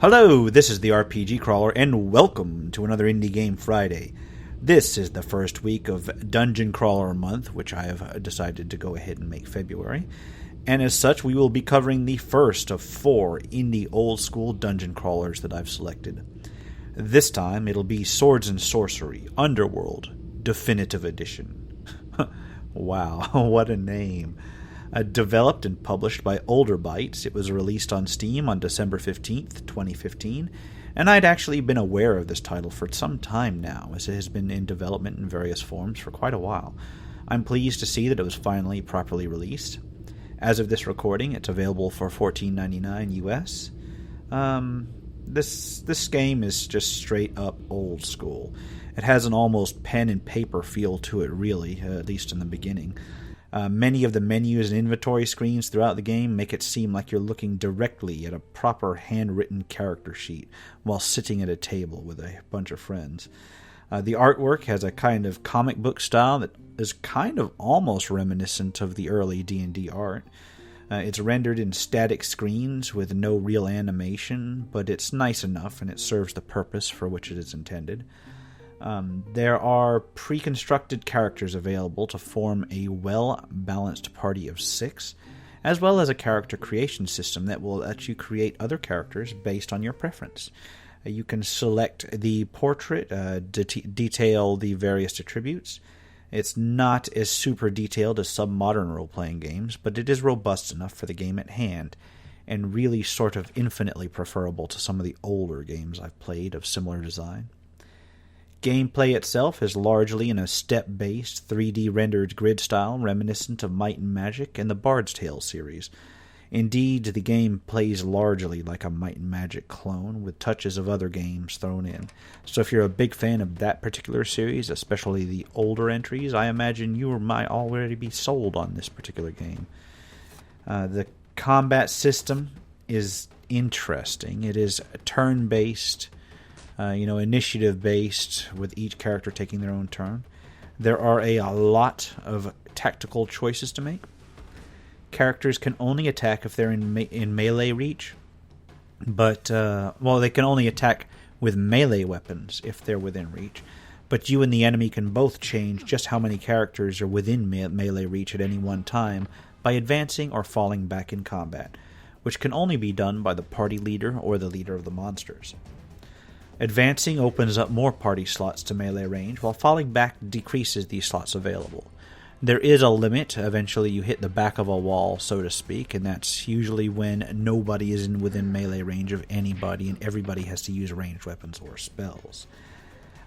Hello, this is the RPG Crawler, and welcome to another Indie Game Friday. This is the first week of Dungeon Crawler Month, which I have decided to go ahead and make February. And as such, we will be covering the first of 4 indie old-school dungeon crawlers that I've selected. This time, it'll be Swords and Sorcery, Underworld, Definitive Edition. Wow, what a name. Developed and published by Older Bytes, it was released on Steam on December 15th, 2015, and I'd actually been aware of this title for some time now, as it has been in development in various forms for quite a while. I'm pleased to see that it was finally properly released. As of this recording, it's available for $14.99 US. This game is just straight up old school. It has an almost pen and paper feel to it, really, at least in the beginning. Many of the menus and inventory screens throughout the game make it seem like you're looking directly at a proper handwritten character sheet while sitting at a table with a bunch of friends. The artwork has a kind of comic book style that is kind of almost reminiscent of the early D&D art. It's rendered in static screens with no real animation, but it's nice enough and it serves the purpose for which it is intended. There are pre-constructed characters available to form a well-balanced party of 6, as well as a character creation system that will let you create other characters based on your preference. You can select the portrait, detail the various attributes. It's not as super detailed as some modern role-playing games, but it is robust enough for the game at hand, and really sort of infinitely preferable to some of the older games I've played of similar design. Gameplay itself is largely in a step-based, 3D rendered grid style reminiscent of Might and Magic and the Bard's Tale series. Indeed, the game plays largely like a Might and Magic clone, with touches of other games thrown in. So if you're a big fan of that particular series, especially the older entries, I imagine you might already be sold on this particular game. The combat system is interesting. It is turn-based, initiative-based, with each character taking their own turn. There are a lot of tactical choices to make. Characters can only attack if they're in melee reach, but, they can only attack with melee weapons if they're within reach. But you and the enemy can both change just how many characters are within melee reach at any one time by advancing or falling back in combat, which can only be done by the party leader or the leader of the monsters. Advancing opens up more party slots to melee range, while falling back decreases these slots available. There is a limit. Eventually you hit the back of a wall, so to speak, and that's usually when nobody is within melee range of anybody and everybody has to use ranged weapons or spells.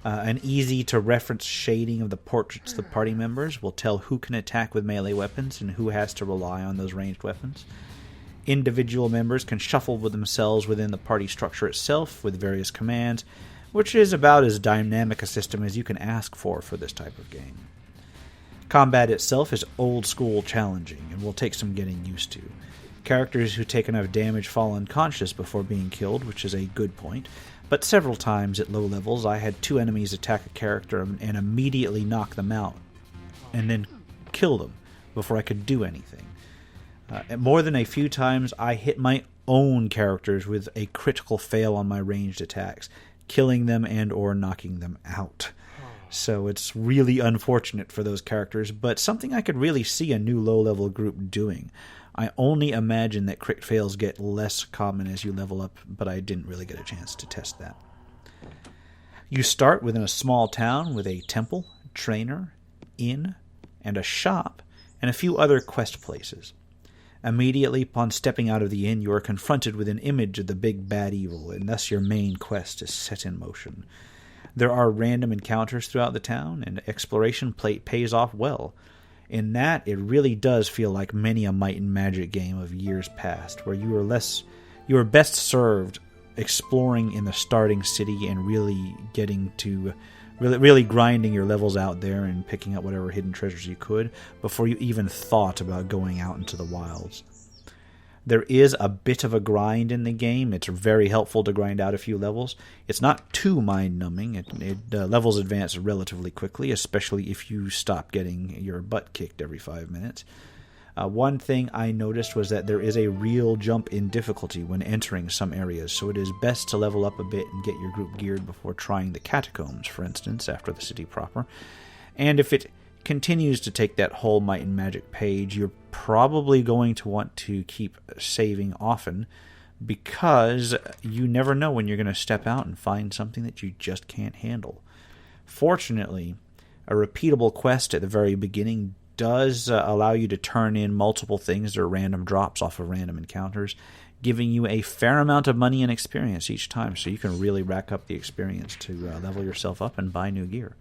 An easy-to-reference shading of the portraits of the party members will tell who can attack with melee weapons and who has to rely on those ranged weapons. Individual members can shuffle with themselves within the party structure itself with various commands, which is about as dynamic a system as you can ask for this type of game. Combat itself is old-school challenging and will take some getting used to. Characters who take enough damage fall unconscious before being killed, which is a good point, but several times at low levels I had 2 enemies attack a character and immediately knock them out, and then kill them before I could do anything. More than a few times, I hit my own characters with a critical fail on my ranged attacks, killing them and or knocking them out. So it's really unfortunate for those characters, but something I could really see a new low-level group doing. I only imagine that crit fails get less common as you level up, but I didn't really get a chance to test that. You start within a small town with a temple, trainer, inn, and a shop, and a few other quest places. Immediately upon stepping out of the inn, you are confronted with an image of the big bad evil, and thus your main quest is set in motion. There are random encounters throughout the town, and exploration pays off well. In that, it really does feel like many a Might and Magic game of years past, where you are best served exploring in the starting city and really getting to really grinding your levels out there and picking up whatever hidden treasures you could before you even thought about going out into the wilds. There is a bit of a grind in the game. It's very helpful to grind out a few levels. It's not too mind-numbing. Levels advance relatively quickly, especially if you stop getting your butt kicked every 5 minutes. One thing I noticed was that there is a real jump in difficulty when entering some areas, so it is best to level up a bit and get your group geared before trying the catacombs, for instance, after the city proper. And if it continues to take that whole Might and Magic page, you're probably going to want to keep saving often, because you never know when you're going to step out and find something that you just can't handle. Fortunately, a repeatable quest at the very beginning does allow you to turn in multiple things or random drops off of random encounters, giving you a fair amount of money and experience each time, so you can really rack up the experience to level yourself up and buy new gear.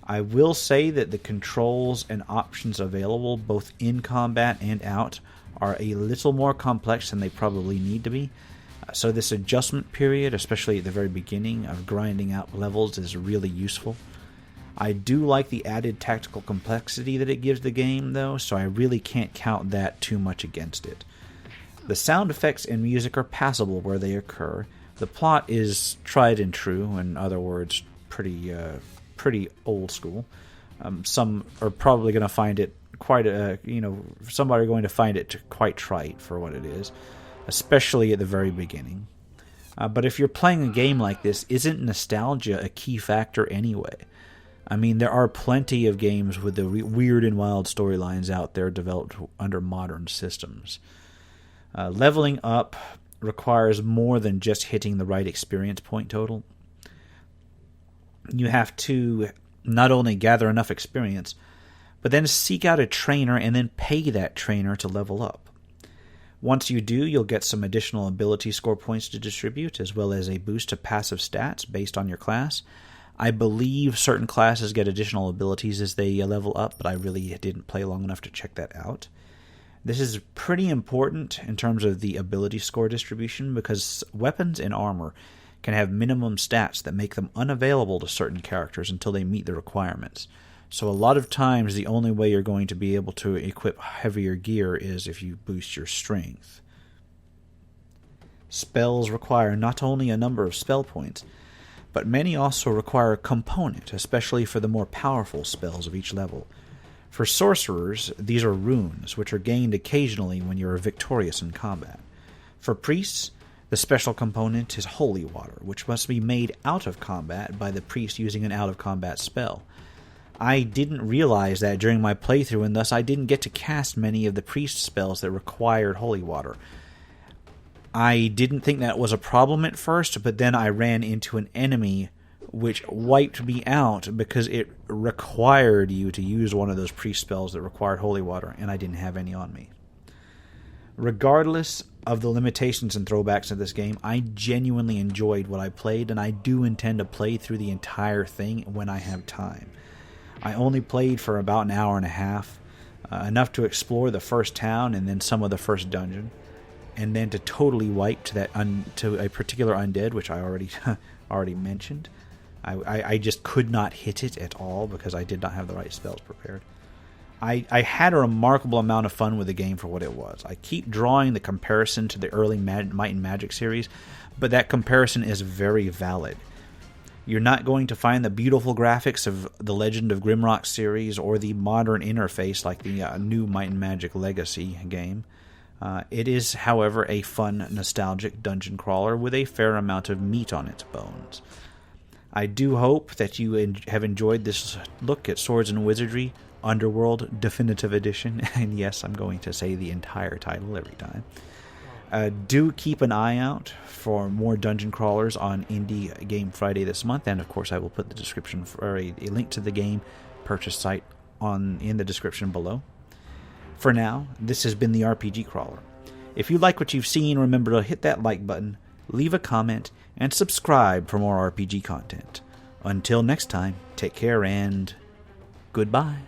I will say that the controls and options available both in combat and out are a little more complex than they probably need to be. So this adjustment period, especially at the very beginning of grinding out levels, is really useful. I do like the added tactical complexity that it gives the game, though, so I really can't count that too much against it. The sound effects and music are passable where they occur. The plot is tried and true, in other words, pretty old school. Some are probably going to find it somebody are going to find it quite trite for what it is, especially at the very beginning. But if you're playing a game like this, isn't nostalgia a key factor anyway? I mean, there are plenty of games with the weird and wild storylines out there developed under modern systems. Leveling up requires more than just hitting the right experience point total. You have to not only gather enough experience, but then seek out a trainer and then pay that trainer to level up. Once you do, you'll get some additional ability score points to distribute, as well as a boost to passive stats based on your class. I believe certain classes get additional abilities as they level up, but I really didn't play long enough to check that out. This is pretty important in terms of the ability score distribution, because weapons and armor can have minimum stats that make them unavailable to certain characters until they meet the requirements. So a lot of times the only way you're going to be able to equip heavier gear is if you boost your strength. Spells require not only a number of spell points, but many also require a component, especially for the more powerful spells of each level. For sorcerers, these are runes, which are gained occasionally when you are victorious in combat. For priests, the special component is holy water, which must be made out of combat by the priest using an out-of-combat spell. I didn't realize that during my playthrough, and thus I didn't get to cast many of the priest spells that required holy water. I didn't think that was a problem at first, but then I ran into an enemy which wiped me out because it required you to use one of those priest spells that required holy water, and I didn't have any on me. Regardless of the limitations and throwbacks of this game, I genuinely enjoyed what I played, and I do intend to play through the entire thing when I have time. I only played for about an hour and a half, enough to explore the first town and then some of the first dungeon, and then to totally wipe to a particular undead, which I already mentioned. I just could not hit it at all because I did not have the right spells prepared. I had a remarkable amount of fun with the game for what it was. I keep drawing the comparison to the early Might and Magic series, but that comparison is very valid. You're not going to find the beautiful graphics of the Legend of Grimrock series or the modern interface like the new Might and Magic Legacy game. It is, however, a fun, nostalgic dungeon crawler with a fair amount of meat on its bones. I do hope that you have enjoyed this look at Swords and Wizardry Underworld Definitive Edition, and yes, I'm going to say the entire title every time. Do keep an eye out for more dungeon crawlers on Indie Game Friday this month, and of course I will put the description for a link to the game purchase site in the description below. For now, this has been the RPG Crawler. If you like what you've seen, remember to hit that like button, leave a comment, and subscribe for more RPG content. Until next time, take care and goodbye.